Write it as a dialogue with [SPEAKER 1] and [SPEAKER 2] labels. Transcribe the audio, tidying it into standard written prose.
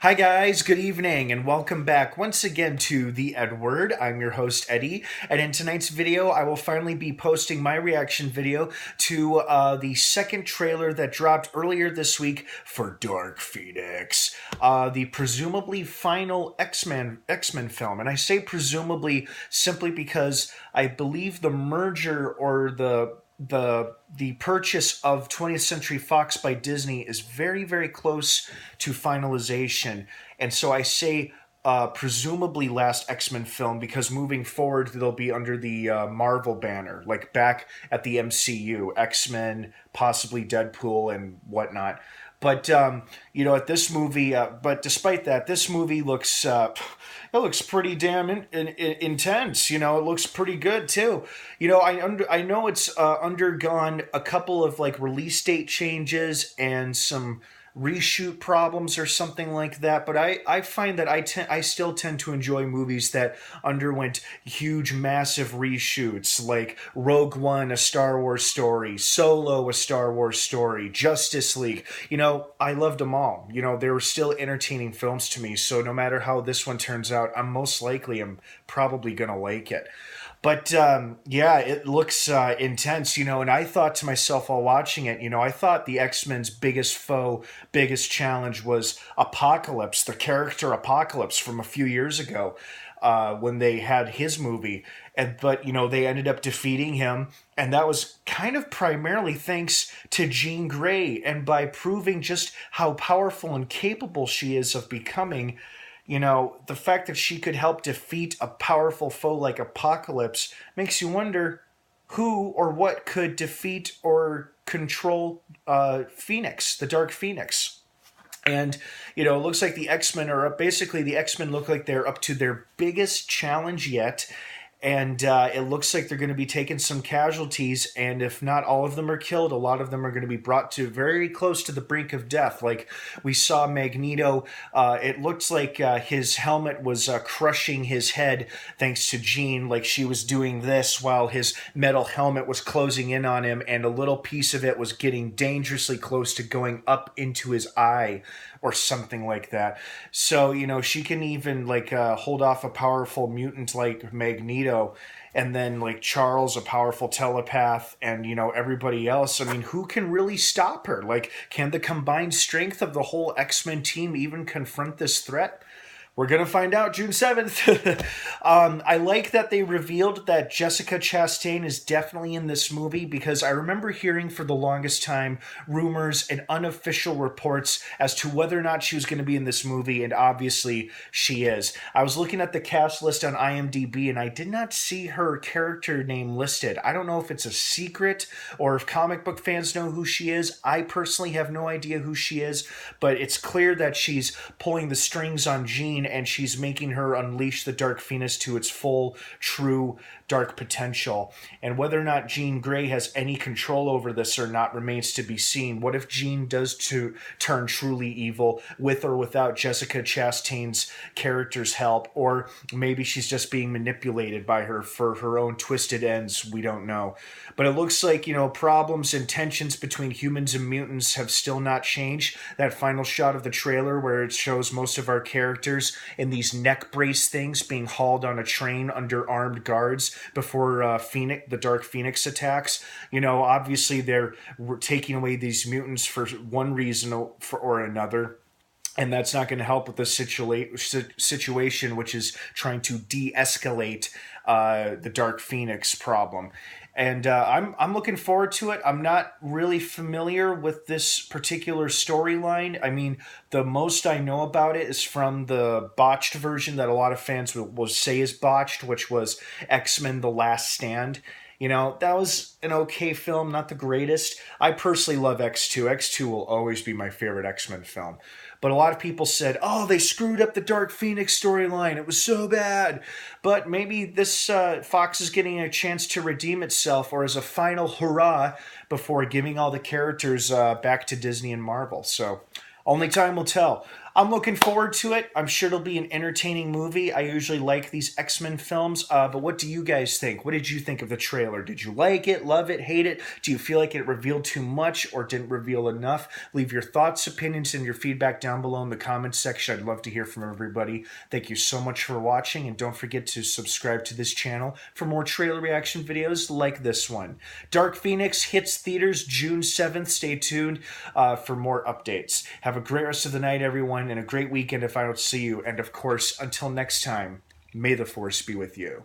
[SPEAKER 1] Hi, guys. Good evening, and welcome back once again to the EdWord. I'm your host, Eddie, and in tonight's video, I will finally be posting my reaction video to the second trailer that dropped earlier this week for Dark Phoenix, the presumably final X-Men film. And I say presumably simply because I believe the merger or the purchase of 20th Century Fox by Disney is very close to finalization, and so I say presumably last X-Men film because moving forward they'll be under the Marvel banner, like back at the MCU, X-Men, possibly Deadpool and whatnot. But at this movie, but despite that, this movie looks it looks pretty damn intense. It looks pretty good too. I know it's undergone a couple of like release date changes and some reshoot problems or something like that, but I find that I still tend to enjoy movies that underwent huge massive reshoots, like Rogue One, a Star Wars story, Solo, a Star Wars story, Justice League. I loved them all. They were still entertaining films to me, so no matter how this one turns out, I'm probably gonna like it. But yeah, it looks intense, and I thought to myself while watching it, I thought the X-Men's biggest foe, biggest challenge was Apocalypse, the character Apocalypse from a few years ago when they had his movie. But they ended up defeating him, and that was kind of primarily thanks to Jean Grey, and by proving just how powerful and capable she is of becoming. The fact that she could help defeat a powerful foe like Apocalypse makes you wonder who or what could defeat or control Phoenix, the Dark Phoenix. And, it looks like the X-Men look like they're up to their biggest challenge yet. And it looks like they're going to be taking some casualties, and if not all of them are killed, a lot of them are going to be brought to very close to the brink of death. Like we saw Magneto, it looks like his helmet was crushing his head thanks to Jean, like she was doing this while his metal helmet was closing in on him, and a little piece of it was getting dangerously close to going up into his eye or something like that. So, she can even like hold off a powerful mutant like Magneto, and then like Charles, a powerful telepath, and everybody else. I mean, who can really stop her? Like, can the combined strength of the whole X-Men team even confront this threat? We're going to find out June 7th. I like that they revealed that Jessica Chastain is definitely in this movie, because I remember hearing for the longest time rumors and unofficial reports as to whether or not she was going to be in this movie, and obviously she is. I was looking at the cast list on IMDb, and I did not see her character name listed. I don't know if it's a secret or if comic book fans know who she is. I personally have no idea who she is, but it's clear that she's pulling the strings on Jean, and she's making her unleash the Dark Phoenix to its full, true dark potential. And whether or not Jean Grey has any control over this or not remains to be seen. What if Jean does turn truly evil with or without Jessica Chastain's character's help? Or maybe she's just being manipulated by her for her own twisted ends. We don't know. But it looks like, problems and tensions between humans and mutants have still not changed. That final shot of the trailer where it shows most of our characters in these neck brace things being hauled on a train under armed guards before the Dark Phoenix attacks. Obviously they're taking away these mutants for one reason or another. And that's not going to help with the situation, which is trying to de-escalate the Dark Phoenix problem. And I'm looking forward to it. I'm not really familiar with this particular storyline. I mean, the most I know about it is from the botched version that a lot of fans will say is botched, which was X-Men: The Last Stand. That was an okay film, not the greatest. I personally love X2. X2 will always be my favorite X-Men film. But a lot of people said, oh, they screwed up the Dark Phoenix storyline. It was so bad. But maybe this Fox is getting a chance to redeem itself, or as a final hurrah before giving all the characters back to Disney and Marvel. So only time will tell. I'm looking forward to it. I'm sure it'll be an entertaining movie. I usually like these X-Men films, but what do you guys think? What did you think of the trailer? Did you like it, love it, hate it? Do you feel like it revealed too much or didn't reveal enough? Leave your thoughts, opinions, and your feedback down below in the comments section. I'd love to hear from everybody. Thank you so much for watching, and don't forget to subscribe to this channel for more trailer reaction videos like this one. Dark Phoenix hits theaters June 7th. Stay tuned for more updates. Have a great rest of the night, everyone, and a great weekend if I don't see you. And of course, until next time, may the Force be with you.